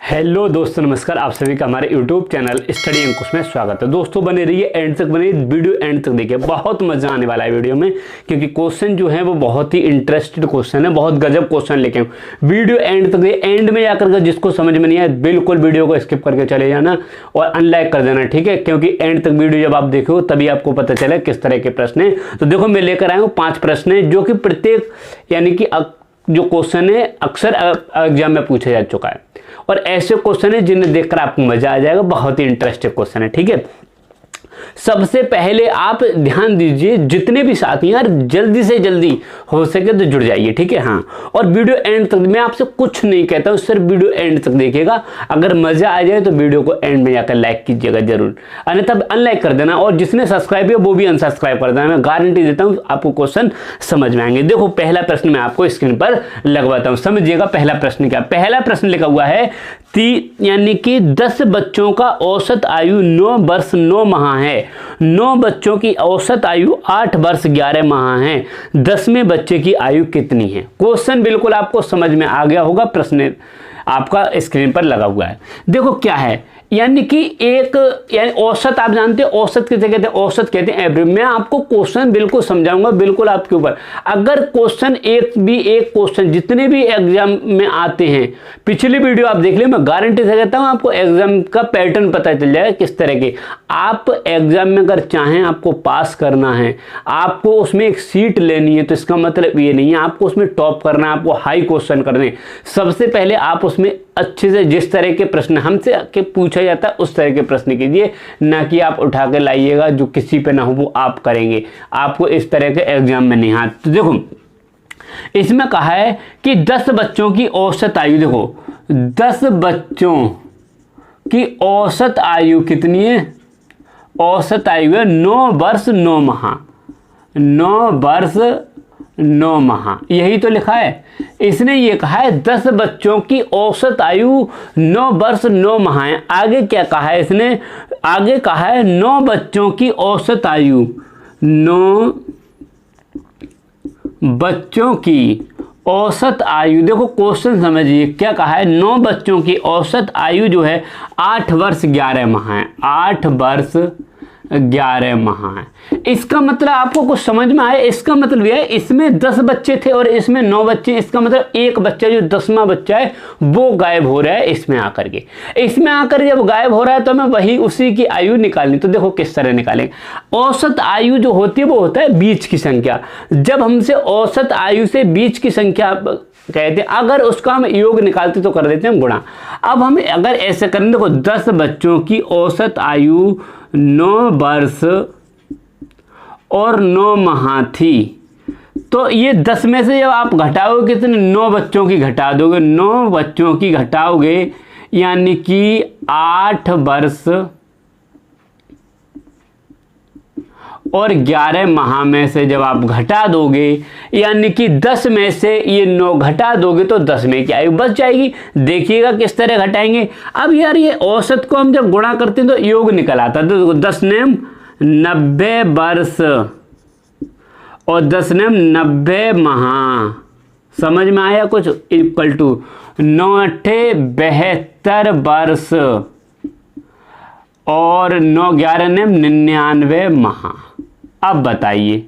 Hello दोस्तों, नमस्कार। आप सभी का हमारे YouTube चैनल स्टडी अंकुश में स्वागत है। दोस्तों बने रहिए, एंड तक बने, वीडियो एंड तक देखिए, बहुत मजा आने वाला है वीडियो में, क्योंकि क्वेश्चन जो है वो बहुत ही इंटरेस्टेड क्वेश्चन है, बहुत गजब क्वेश्चन लेके वीडियो एंड तक देखिए। एंड में जाकर के जिसको समझ में नहीं आए बिल्कुल वीडियो को स्किप करके चले जाना और अनलाइक कर देना, ठीक है? क्योंकि एंड तक वीडियो जब आप देखो तभी आपको पता चले किस तरह के प्रश्न है। तो देखो मैं लेकर आया हूँ 5 प्रश्न है, जो कि प्रत्येक यानी कि जो क्वेश्चन है अक्सर एग्जाम में पूछा जा चुका है, और ऐसे क्वेश्चन है जिन्हें देखकर आपको मजा आ जाएगा। बहुत ही इंटरेस्टिंग क्वेश्चन है, ठीक है? सबसे पहले आप ध्यान दीजिए, जितने भी साथी यार जल्दी से जल्दी हो सके तो जुड़ जाइए, ठीक है? हाँ, और वीडियो एंड तक, मैं आपसे कुछ नहीं कहता हूँ, सिर्फ वीडियो एंड तक देखिएगा। अगर मजा आ जाए तो वीडियो को एंड में जाकर लाइक कीजिएगा जरूर, अन्यथा अनलाइक कर देना, और जिसने सब्सक्राइब किया वो भी अनसब्सक्राइब कर देना। मैं गारंटी देता हूँ आपको क्वेश्चन समझ में आएंगे। देखो पहला प्रश्न मैं आपको स्क्रीन पर लगवाता हूँ, समझिएगा। पहला प्रश्न क्या? पहला प्रश्न लिखा हुआ है यानी कि 10 बच्चों का औसत आयु 9 वर्ष 9 माह है। 9 बच्चों की औसत आयु 8 वर्ष 11 माह है। 10वें बच्चे की आयु कितनी है? क्वेश्चन बिल्कुल आपको समझ में आ गया होगा, प्रश्न आपका स्क्रीन पर लगा हुआ है। देखो क्या है, यानी कि यानी औसत, आप जानते हैं औसत किसे कहते हैं? औसत कहते हैं एवरेज। मैं आपको क्वेश्चन बिल्कुल समझाऊंगा, बिल्कुल आपके ऊपर। अगर क्वेश्चन एक क्वेश्चन जितने भी एग्जाम में आते हैं, पिछली वीडियो आप देख ले, मैं गारंटी से कहता हूं आपको एग्जाम का पैटर्न पता चल जाएगा किस तरह के। आप एग्जाम में अगर चाहें आपको पास करना है, आपको उसमें एक सीट लेनी है, तो इसका मतलब ये नहीं है आपको उसमें टॉप करना है, आपको हाई क्वेश्चन करने। सबसे पहले आप उसमें अच्छे से, जिस तरह के प्रश्न हमसे के पूछा जाता है उस तरह के प्रश्न कीजिए, ना कि आप उठा के लाइएगा जो किसी पे ना हो वो आप करेंगे। आपको इस तरह के एग्जाम में नहीं आते। तो देखो इसमें कहा है कि 10 बच्चों की औसत आयु, देखो 10 बच्चों की औसत आयु कितनी है? औसत आयु है 9 वर्ष 9 माह। 9 वर्ष 9 माह, यही तो लिखा है। इसने ये कहा है 10 बच्चों की औसत आयु 9 वर्ष 9 माह है। आगे क्या कहा है इसने? आगे कहा है 9 बच्चों की औसत आयु, 9 बच्चों की औसत आयु। देखो क्वेश्चन समझिए क्या कहा है। 9 बच्चों की औसत आयु जो है 8 वर्ष 11 माह है। 8 वर्ष 11 माह है। इसका मतलब आपको कुछ समझ में आया? इसका मतलब यह है इसमें 10 बच्चे थे और इसमें 9 बच्चे। इसका मतलब एक बच्चा जो 10वां बच्चा है वो गायब हो रहा है इसमें आकर के। इसमें आकर जब गायब हो रहा है तो हमें वही उसी की आयु निकालनी। तो देखो किस तरह निकालेंगे। औसत आयु जो होती है वो होता है बीच की संख्या। जब हमसे औसत आयु से बीच की संख्या कहते हैं, अगर उसका हम योग निकालते तो कर देते हैं गुणा। अब हम अगर ऐसे करें, देखो 10 बच्चों की औसत आयु 9 वर्ष और 9 माह थी, तो ये 10 में से जब आप घटाओगे कितने? 9 बच्चों की घटा दोगे। 9 बच्चों की घटाओगे यानी कि 8 वर्ष और 11 माह में से जब आप घटा दोगे, यानी कि 10 में से ये 9 घटा दोगे तो 10 में की आयु बच जाएगी। देखिएगा किस तरह घटाएंगे। अब यार ये औसत को हम जब गुणा करते हैं तो योग निकल आता है। तो 10 ने 90 वर्ष और 10 ने 90 माह, समझ में आया कुछ? इक्वल टू 9 अट्ठे 72 वर्ष और 9 11 ने 99 माह। अब बताइए,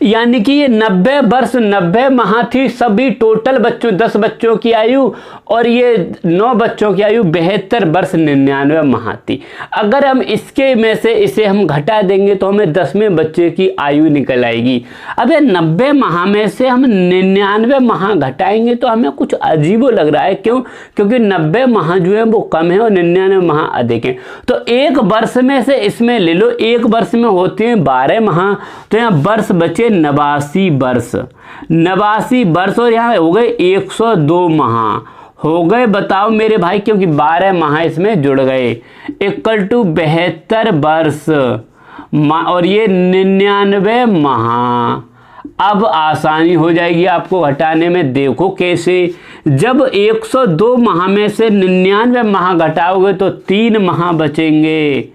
यानी कि ये 90 वर्ष 90 माह थी सभी टोटल बच्चों, 10 बच्चों की आयु, और ये 9 बच्चों की आयु 72 वर्ष 99 माह थी। अगर हम इसके में से इसे हम घटा देंगे तो हमें 10वें बच्चे की आयु निकल आएगी। अब ये 90 माह में से हम 99 माह घटाएंगे तो हमें कुछ अजीब लग रहा है। क्यों? क्योंकि 90 माह जो है वो कम है और 99 माह अधिक है। तो एक वर्ष में से इसमें ले लो, एक वर्ष में होते हैं 12 माह, तो यहाँ वर्ष बचे 89 वर्ष। 89 वर्ष और यहाँ हो गए 102 माह हो गए। बताओ मेरे भाई, क्योंकि 12 माह इसमें जुड़ गए, इक्वल टू 72 वर्ष और ये 99 माह। अब आसानी हो जाएगी आपको घटाने में। देखो कैसे, जब 102 माह में से 99 माह घटाओगे तो 3 माह बचेंगे,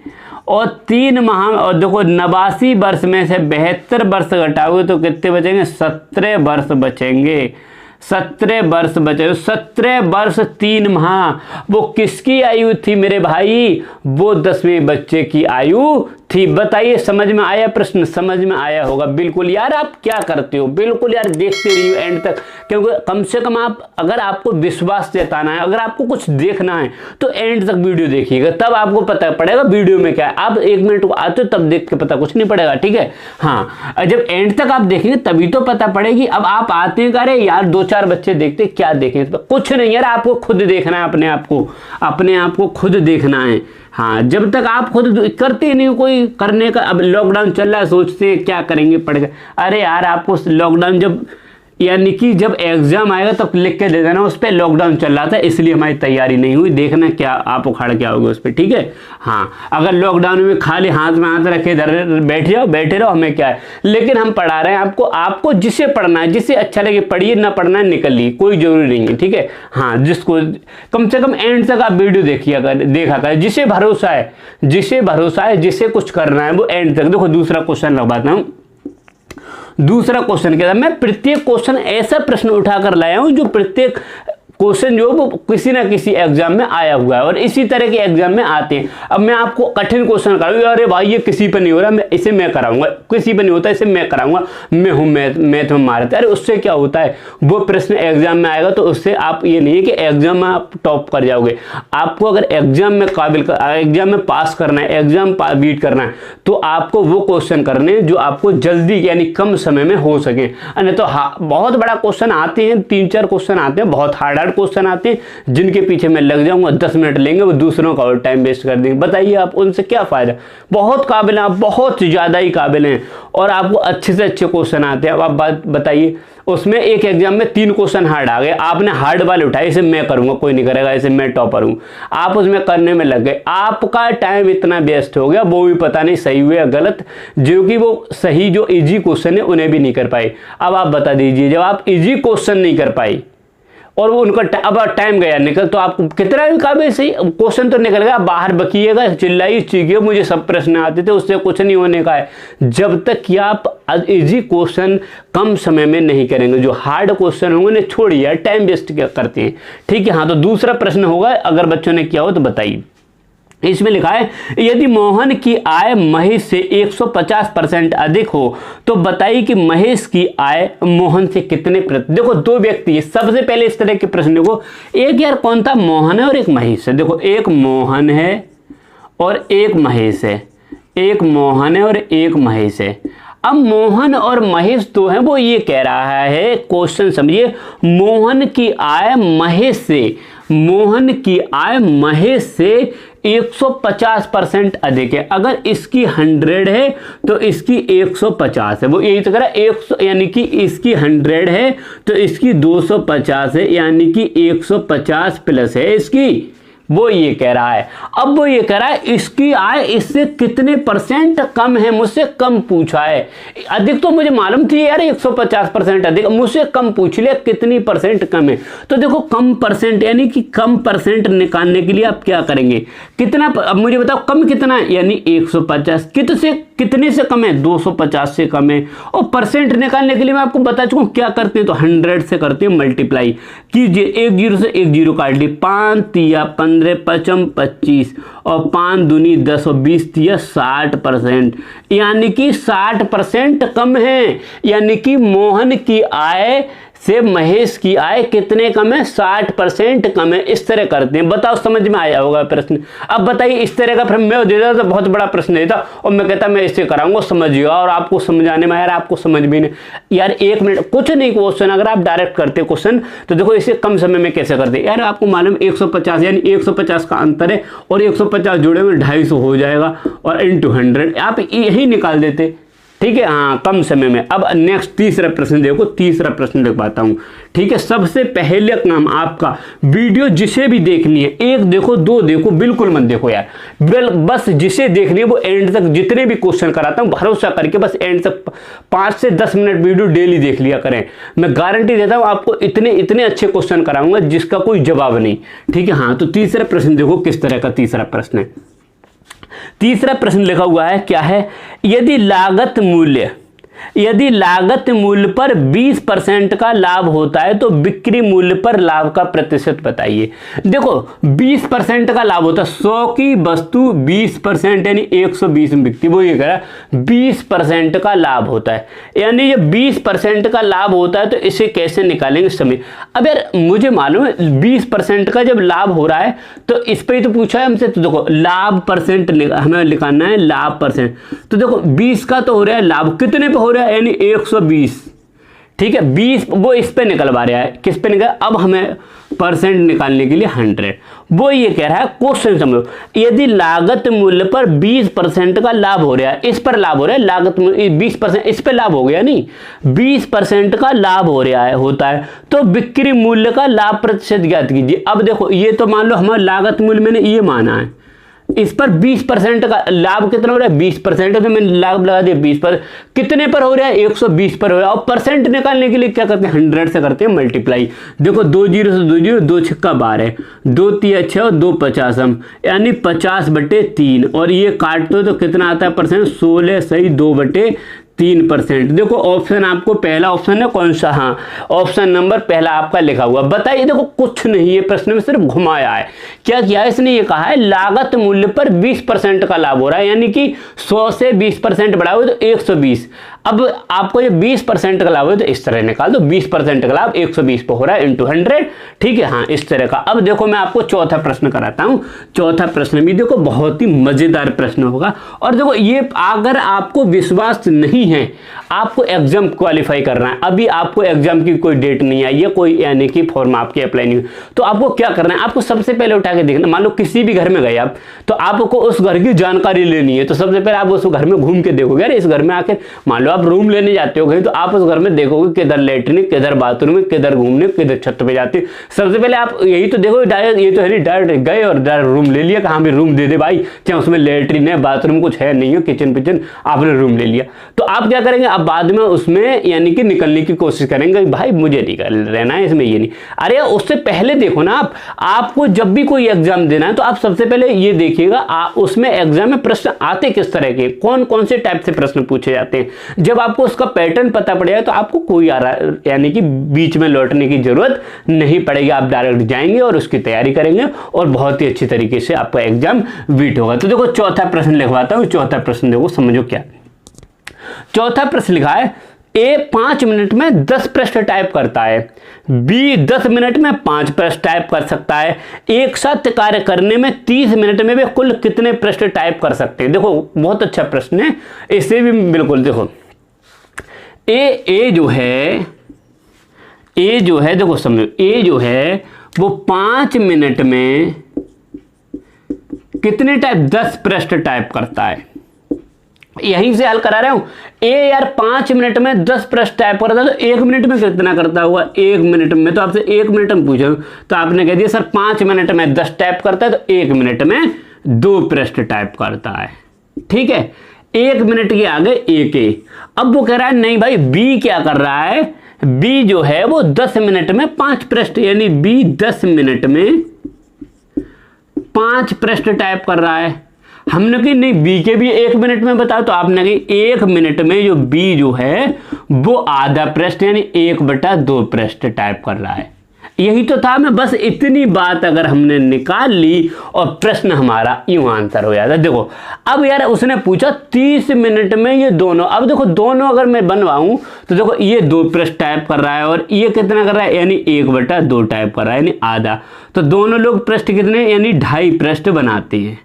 और 3 माह, और देखो 89 वर्ष में से 72 वर्ष घटाओगे तो कितने बचेंगे? 17 वर्ष बचेंगे। 17 वर्ष बचे, 17 वर्ष 3 माह वो किसकी आयु थी मेरे भाई? वो 10वें बच्चे की आयु थी। बताइए समझ में आया प्रश्न? समझ में आया होगा बिल्कुल। यार आप क्या करते हो, बिल्कुल यार देखते रहिए एंड तक, क्योंकि कम से कम आप, अगर आपको विश्वास जताना है, अगर आपको कुछ देखना है तो एंड तक वीडियो देखिएगा, तब आपको पता पड़ेगा वीडियो में क्या है। आप 1 मिनट को आते हो तब देख के पता कुछ नहीं पड़ेगा, ठीक है। हाँ, जब एंड तक आप देखेंगे तभी तो पता पड़ेगी। अब आप आते हैं, अरे यार 2-4 बच्चे देखते, क्या देखें? कुछ नहीं यार, आपको खुद देखना है, अपने आप को खुद देखना है। हाँ, जब तक आप खुद करते नहीं कोई करने का, अब लॉकडाउन चल रहा है, सोचते हैं क्या करेंगे पढ़ के। अरे यार आपको लॉकडाउन जब, यानी कि जब एग्जाम आएगा तब लिख के दे देना उस पर लॉकडाउन चल रहा था इसलिए हमारी तैयारी नहीं हुई, देखना क्या आप उखाड़ के आओगे उस पर, ठीक है। हाँ, अगर लॉकडाउन में खाली हाथ में हाथ रखे इधर बैठे रहो, हमें क्या है। लेकिन हम पढ़ा रहे हैं आपको जिसे पढ़ना है, जिसे अच्छा लगे पढ़िए, ना पढ़ना है निकलिए, कोई जरूरी नहीं है, ठीक है। हाँ, जिसको कम से कम एंड तक आप वीडियो देखा कर, जिसे भरोसा है, जिसे कुछ करना है वो एंड तक देखो। दूसरा क्वेश्चन लगवाता हूँ। दूसरा क्वेश्चन क्या था? मैं प्रत्येक क्वेश्चन ऐसा प्रश्न उठाकर लाया हूं जो प्रत्येक क्वेश्चन जो वो किसी ना किसी एग्जाम में आया हुआ है और इसी तरह के एग्जाम में आते हैं। अब मैं आपको कठिन क्वेश्चन कराऊंगा, अरे भाई ये किसी पर नहीं हो रहा, इसे मैं कराऊंगा, किसी पर नहीं होता इसे मैं कराऊंगा, मैं हूं मैथ में मारते। अरे उससे क्या होता है, वो प्रश्न एग्जाम में आएगा तो उससे आप ये नहीं है कि एग्जाम में आप टॉप कर जाओगे। आपको अगर एग्जाम में एग्जाम में पास करना है, एग्जाम बीट करना है, तो आपको वो क्वेश्चन करने हैं जो आपको जल्दी यानी कम समय में हो सके। नहीं तो बहुत बड़ा क्वेश्चन आते हैं, 3-4 क्वेश्चन आते हैं, बहुत हार्ड क्वेश्चन आते हैं जिनके पीछे मैं लग जाऊंगा, 10 मिनट लेंगे, वो दूसरों का और टाइम वेस्ट कर देंगे। बताइए आप उनसे क्या फायदा? बहुत काबिल हैं आप, बहुत ज्यादा ही काबिल हैं और आपको अच्छे से अच्छे क्वेश्चन आते हैं। अब आप बात बताइए, उसमें एक एग्जाम में 3 क्वेश्चन हार्ड आ गए, आपने हार्ड वाले उठाए, इसे मैं करूंगा, कोई नहीं करेगा, इसे मैं टॉपर हूं, आप उसमें करने में लग गए, आपका टाइम इतना वेस्ट हो गया, वो भी पता नहीं सही हुआ या गलत, जो कि वो सही जो इजी क्वेश्चन है उन्हें भी नहीं कर पाए। अब आप बता दीजिए, जब आप इजी क्वेश्चन नहीं कर पाए और वो उनका अब टाइम गया निकल, तो आपको कितना भी काबिल सही क्वेश्चन तो निकल गया, बाहर बकिएगा, चिल्लाइए चीखिए, मुझे सब प्रश्न आते थे, उससे कुछ नहीं होने का है जब तक कि आप इजी क्वेश्चन कम समय में नहीं करेंगे। जो हार्ड क्वेश्चन होंगे उन्हें छोड़िए, टाइम वेस्ट करते हैं, ठीक है। हाँ, तो दूसरा प्रश्न होगा, अगर बच्चों ने किया हो तो बताइए। इसमें लिखा है, यदि मोहन की आय महेश से 150% अधिक हो तो बताइए कि महेश की आय मोहन से कितने प्रतिशत। देखो 2 व्यक्ति है, सबसे पहले इस तरह के प्रश्न देखो, एक यार कौन था, मोहन है और एक महेश है। देखो एक मोहन है और एक महेश है, एक मोहन है और एक महेश है। अब मोहन और महेश तो है, वो ये कह रहा है, क्वेश्चन समझिए, मोहन की आय महेश से 150% अधिक है। अगर इसकी 100 है तो इसकी 150 है, वो यही तो कह रहा है 100, यानी कि इसकी 100 है तो इसकी 250 है, यानी कि 150 प्लस है इसकी, वो ये कह रहा है। अब वो ये कह रहा है इसकी आय इससे कितने % कम है, मुझसे कम पूछा है। अधिक तो मुझे मालूम थी यार 150% अधिक, मुझसे कम पूछ लिया कितनी % कम है। तो देखो कम % यानी कि कम % निकालने के लिए आप क्या करेंगे, कितना, अब मुझे बताओ कम कितना है, यानी 150, कितने से कम है, 250 से कम है। और % निकालने के लिए मैं आपको बता चुका हूँ क्या करते हैं, तो 100 से करते हैं मल्टीप्लाई कीजिए, 1 0 से 1 0 काट ली, 5 तिया 15 5 25 और 5 दूनी 10 और 20 तिया 60%, यानी कि 60% कम है। यानी कि मोहन की आय से महेश की आय कितने कम है, 60% कम है। इस तरह करते हैं, बताओ समझ में आया होगा प्रश्न। अब बताइए इस तरह का, फिर मैं देता तो बहुत बड़ा प्रश्न देता और मैं कहता मैं इससे कराऊंगा, समझिएगा, और आपको समझाने में यार आपको समझ भी नहीं यार, 1 मिनट कुछ नहीं क्वेश्चन, अगर आप डायरेक्ट करते क्वेश्चन तो देखो इसे कम समय में कैसे करते यार। आपको मालूम 150 यानी 150 का अंतर है और 150 जोड़े में 250 हो जाएगा और इंटू 100 आप यही निकाल देते, ठीक है। हाँ, कम समय में। अब नेक्स्ट तीसरा प्रश्न देखो, तीसरा प्रश्न देख पाता हूं, ठीक है। सबसे पहले काम आपका वीडियो जिसे भी देखनी है, 1 देखो 2 देखो, बिल्कुल मत देखो यार, बस जिसे देखनी है वो एंड तक, जितने भी क्वेश्चन कराता हूं भरोसा करके बस एंड तक 5 से 10 मिनट वीडियो डेली देख लिया करें। मैं गारंटी देता हूं आपको इतने अच्छे क्वेश्चन कराऊंगा जिसका कोई जवाब नहीं, ठीक है। हाँ, तो तीसरा प्रश्न देखो किस तरह का तीसरा प्रश्न है। तीसरा प्रश्न लिखा हुआ है, क्या है, यदि लागत मूल्य यदि लागत मूल्य पर 20% का लाभ होता है तो बिक्री मूल्य पर लाभ का प्रतिशत बताइए। देखो 20% का लाभ होता है, 100 की वस्तु 20% यानी 120 में बिकती, वो ये कह रहा है 20% का लाभ होता है, यानी ये 20% का लाभ होता है तो इसे कैसे निकालेंगे समय। अब यार मुझे मालूम है 20% का जब लाभ हो रहा है तो इस पर ही तो पूछा है हमसे, तो देखो लाभ परसेंट हमें लिखाना है, लाभ परसेंट। तो देखो 20 का तो हो रहा है लाभ, कितने पे हो रहा है यानी 120, ठीक है 20 वो इस पे निकलवा रहा है, किस पे निकल, अब हमें परसेंट निकालने के लिए 100, वो ये कह रहा है क्वेश्चन समझो, यदि लागत मूल्य पर 20% का लाभ हो रहा है, इस पर लाभ हो रहा है, लागत 20% इस पे लाभ हो गया नहीं, 20% का लाभ हो रहा है होता है तो बिक्री मूल्य का लाभ प्रतिशत ज्ञात कीजिए। अब देखो ये तो मान लो हमारा लागत मूल्य मैंने ये माना है, इस पर 20% का लाभ कितना हो रहा है 20% है, तो मैंने लाभ लगा दिया 20 पर, कितने पर हो रहा है 120 पर हो रहा है। और परसेंट निकालने के लिए क्या करते हैं 100 से करते हैं मल्टीप्लाई। देखो 2 जीरो से 2 जीरो, 2 छक्का 12, 2 तिया 6 और 2 50 यानी 50/3, और ये काट दो तो कितना आता है परसेंट 16 सही 2/3%। देखो ऑप्शन आपको पहला ऑप्शन है कौन सा, हाँ ऑप्शन नंबर पहला आपका लिखा हुआ। बताइए देखो कुछ नहीं है, प्रश्न में सिर्फ घुमाया है, क्या किया है इसने, ये कहा है लागत मूल्य पर 20% का लाभ हो रहा है, यानी कि 100 से 20% बढ़ाओ तो 120। अब आपको ये 20% का लाभ है तो इस तरह निकाल दो, 20% का लाभ 120 पे हो रहा है इंटू 100, ठीक है हाँ इस तरह का। अब देखो मैं आपको चौथा प्रश्न कराता हूं, चौथा प्रश्न भी देखो बहुत ही मजेदार प्रश्न होगा। और देखो ये अगर आपको विश्वास नहीं है, आपको एग्जाम क्वालिफाई करना है, अभी आपको एग्जाम की कोई डेट नहीं आई है, कोई यानी कि फॉर्म आपके अप्लाई नहीं, तो आपको क्या करना है, आपको सबसे पहले उठा के देखना, मान लो किसी भी घर में गए आप, तो आपको उस घर की जानकारी लेनी है, तो सबसे पहले आप उस घर में घूम के देखोगे, अरे इस घर में आके मान लो आप रूम लेने जाते हो कहीं, तो आप उस घर में देखोगे किधर लेटरिन, किधर बाथरूम, किधर घूमने, किधर छत पे जाते, सबसे पहले आप यही तो देखो, डायरेक्ट ये तो है डायरेक्ट गए और डायरेक्ट रूम ले लिया, कहाँ भी रूम दे दे भाई, चाहे उसमें लेटरिन है बाथरूम कुछ है नहीं है, किचन पिचन, आपने रूम ले लिया, तो आप क्या करेंगे, आप बाद में उसमें यानी कि निकलने की कोशिश करेंगे, भाई मुझे नहीं रहना है इसमें, ये नहीं, अरे उससे पहले देखो ना आपको जब भी कोई एग्जाम देना है तो आप सबसे पहले ये देखिएगा उसमें एग्जाम में प्रश्न आते किस तरह के, कौन कौन से टाइप से प्रश्न पूछे जाते हैं। जब आपको उसका पैटर्न पता पड़ेगा तो आपको कोई यानी कि बीच में लौटने की जरूरत नहीं पड़ेगी, आप डायरेक्ट जाएंगे और उसकी तैयारी करेंगे और बहुत ही अच्छी तरीके से आपका एग्जाम बीट होगा। तो देखो चौथा प्रश्न लिखवाता हूं, चौथा प्रश्न देखो समझो क्या, चौथा प्रश्न लिखा है ए 5 मिनट में 10 प्रश्न टाइप करता है, बी 10 मिनट में 5 प्रश्न टाइप कर सकता है, एक साथ कार्य करने में 30 मिनट में वे कुल कितने प्रश्न टाइप कर सकते हैं। देखो बहुत अच्छा प्रश्न है, इसे भी बिल्कुल देखो ए जो है देखो समझो, ए जो है वो 5 मिनट में कितने टाइप 10 प्रश्न टाइप करता है, यहीं से हल करा रहा हूं। ए यार 5 मिनट में 10 प्रश्न टाइप करता है तो 1 मिनट में कितना करता हुआ, 1 मिनट में, तो आपसे 1 मिनट में पूछा तो आपने कह दिया सर 5 मिनट में 10 टाइप करता है तो 1 मिनट में 2 प्रश्न टाइप करता है, ठीक है 1 मिनट के आगे एक ए। अब वो कह रहा है नहीं भाई बी क्या कर रहा है, बी जो है वो 10 मिनट में 5 प्रश्न, यानी बी 10 मिनट में 5 प्रश्न टाइप कर रहा है। हमने कही नहीं बी के भी 1 मिनट में बताओ, तो आपने कही 1 मिनट में जो बी जो है वो आधा प्रश्न यानी 1/2 प्रश्न टाइप कर रहा है। यही तो था, मैं बस इतनी बात अगर हमने निकाल ली और प्रश्न हमारा यूं आंसर हो जाता। देखो अब यार उसने पूछा 30 मिनट में ये दोनों, अब देखो दोनों अगर मैं बनवाऊं तो देखो ये 2 प्रश्न टाइप कर रहा है और ये कितना कर रहा है यानी 1/2 टाइप कर रहा है यानी आधा, तो दोनों लोग प्रश्न कितने यानी 2.5 प्रश्न बनाते हैं,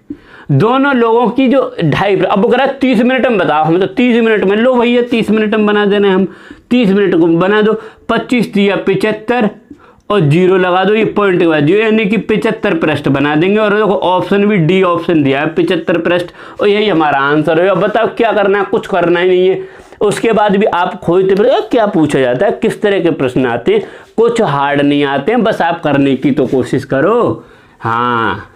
दोनों लोगों की जो 2.5। अब अगर 30 मिनट में बताओ, हमें तो 30 मिनट में, लो भैया 30 मिनट में बना देना, हम 30 मिनट को बना दो, 25 दिया 75 और 0 लगा दो, ये पॉइंट के बाद यानी कि 75 प्रश्न बना देंगे। और देखो ऑप्शन भी डी ऑप्शन दिया है 75 प्रश्न, और यही हमारा आंसर है। बताओ क्या करना है, कुछ करना ही नहीं है। उसके बाद भी आप खोजते फिर क्या पूछा जाता है, किस तरह के प्रश्न आते हैं, कुछ हार्ड नहीं आते हैं, बस आप करने की तो कोशिश करो। हाँ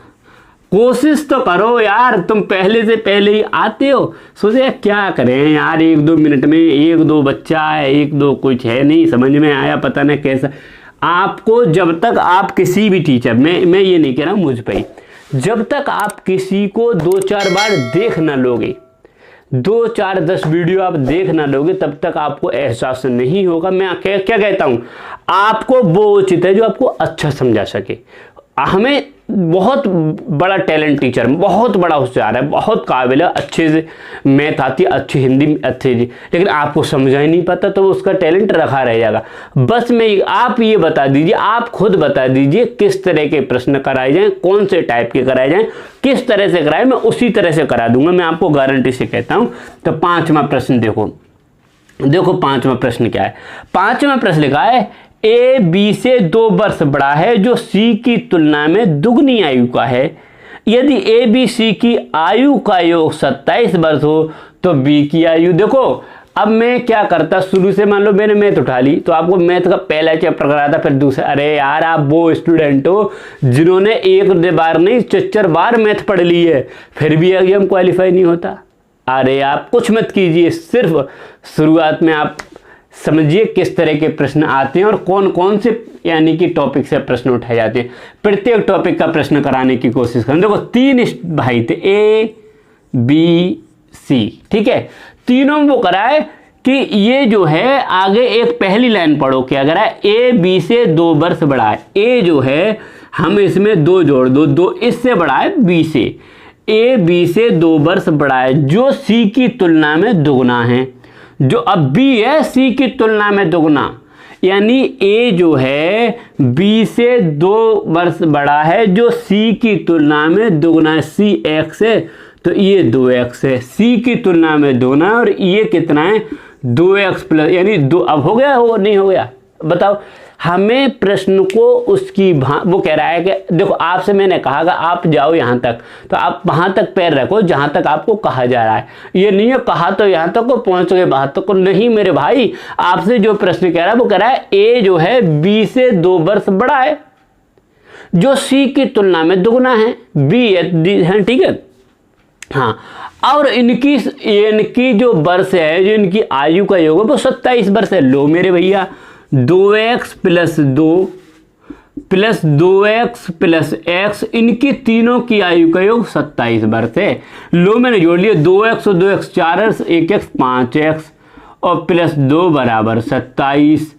कोशिश तो करो यार, तुम पहले से पहले ही आते हो, सोचे क्या करें यार 1-2 मिनट में, 1-2 बच्चा है, 1-2 कुछ है नहीं, समझ में आया पता नहीं कैसा। आपको जब तक आप किसी भी टीचर, मैं ये नहीं कह रहा हूँ मुझ पे, जब तक आप किसी को 2-4 बार देख ना लोगे, 2 4 10 वीडियो आप देख ना लोगे तब तक आपको एहसास नहीं होगा। मैं क्या कहता हूँ, आपको वो उचित है जो आपको अच्छा समझा सके। हमें बहुत बड़ा टैलेंट टीचर, बहुत बड़ा होशियार है, बहुत काबिल है, अच्छे से मैथ आती है, अच्छी हिंदी अच्छी, लेकिन आपको समझा ही नहीं पाता तो उसका टैलेंट रखा रह जाएगा। बस मैं आप ये बता दीजिए, आप खुद बता दीजिए किस तरह के प्रश्न कराए जाएं, कौन से टाइप के कराए जाएं, किस तरह से कराए, मैं उसी तरह से करा दूंगा, मैं आपको गारंटी से कहता हूँ। तो 5वां प्रश्न देखो 5वां प्रश्न क्या है। 5वां प्रश्न लिखा है ए बी से 2 वर्ष बड़ा है जो सी की तुलना में दुगनी आयु का है। यदि ए बी सी की आयु का योग 27 वर्ष हो तो बी की आयु, देखो अब मैं क्या करता, शुरू से मान लो मैंने मैथ उठा ली तो आपको मैथ का पहला चैप्टर कराया था, फिर दूसरा। अरे यार आप वो स्टूडेंट हो जिन्होंने 1 बार नहीं 4 बार मैथ पढ़ ली है, फिर भी एग्जाम क्वालिफाई नहीं होता। अरे आप कुछ मत कीजिए, सिर्फ शुरुआत में आप समझिए किस तरह के प्रश्न आते हैं और कौन कौन से यानी कि टॉपिक से प्रश्न उठाए जाते हैं। प्रत्येक टॉपिक का प्रश्न कराने की कोशिश करें। देखो 3 भाई थे, ए बी सी, ठीक है, तीनों वो कराए कि ये जो है आगे एक पहली लाइन पढ़ो, क्या करा है, ए बी से 2 वर्ष बड़ा है। ए जो है हम इसमें 2 जोड़ दो, 2 इससे बड़ा है बी से, ए बी से 2 वर्ष बड़ा है जो सी की तुलना में दुगना है। जो अब बी है सी की तुलना में दुगना, यानी ए जो है बी से 2 वर्ष बड़ा है जो सी की तुलना में दुगना है। सी एक्स है तो ये 2x है, सी की तुलना में दुगना और ये कितना है 2x प्लस, यानी 2। अब हो गया हो नहीं हो गया बताओ। हमें प्रश्न को उसकी वो कह रहा है कि देखो आपसे मैंने कहा कि आप जाओ यहाँ तक, तो आप वहाँ तक पैर रखो जहाँ तक आपको कहा जा रहा है। ये नहीं है कहा तो यहाँ तक को पहुँच गए वहाँ तक को, नहीं मेरे भाई। आपसे जो प्रश्न कह रहा है वो कह रहा है ए जो है बी से 2 वर्ष बड़ा है जो सी की तुलना में दुगना है, बी है, ठीक है। हाँ, और इनकी जो वर्ष है, जो इनकी आयु का योग है वो 27 वर्ष है। लो मेरे भैया 2x plus 2 plus 2x plus x, इनकी तीनों की आयु का योग 27 वर्ष है। लो मैंने जोड़ लिया 2x और 2x 4x, 1x 5x और प्लस 2 बराबर 27।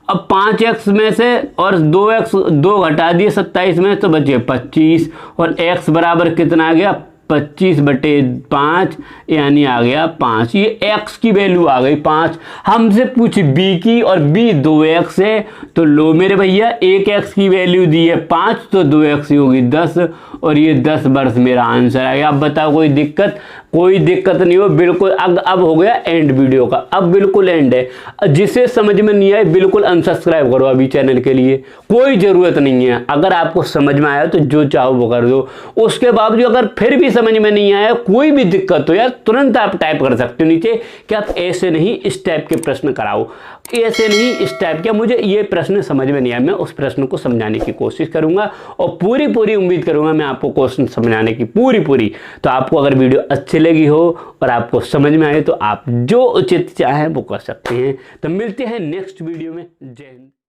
अब 5x में से और 2x 2 घटा दिए 27 में तो बचे 25 और x बराबर कितना आ गया 25/5, यानी आ गया 5। ये x की वैल्यू आ गई 5। हमसे पूछ b की और b 2x है, तो लो मेरे भैया 1x की वैल्यू दी है 5 तो 2x होगी 10 और ये 10 वर्ष मेरा आंसर आ गया। अब बताओ कोई दिक्कत? कोई दिक्कत नहीं हो, बिल्कुल। अब हो गया एंड वीडियो का, अब बिल्कुल एंड है। जिसे समझ में नहीं आए बिल्कुल अनसब्सक्राइब करो अभी चैनल के लिए, कोई ज़रूरत नहीं है। अगर आपको समझ में आया तो जो चाहो वो कर दो। उसके बावजूद अगर फिर भी समझ में नहीं आया, कोई भी दिक्कत हो यार, तुरंत आप टाइप कर सकते हो नीचे कि आप ऐसे नहीं इस टाइप के प्रश्न कराओ, ऐसे नहीं इस टाइप के, मुझे ये प्रश्न समझ में नहीं आया। मैं उस प्रश्न को समझाने की कोशिश करूंगा और पूरी उम्मीद करूंगा मैं आपको क्वेश्चन समझाने की पूरी। तो आपको अगर वीडियो अच्छी लगी हो और आपको समझ में आए तो आप जो उचित चाहें वो कर सकते हैं। तो मिलते हैं नेक्स्ट वीडियो में। जय हिंद।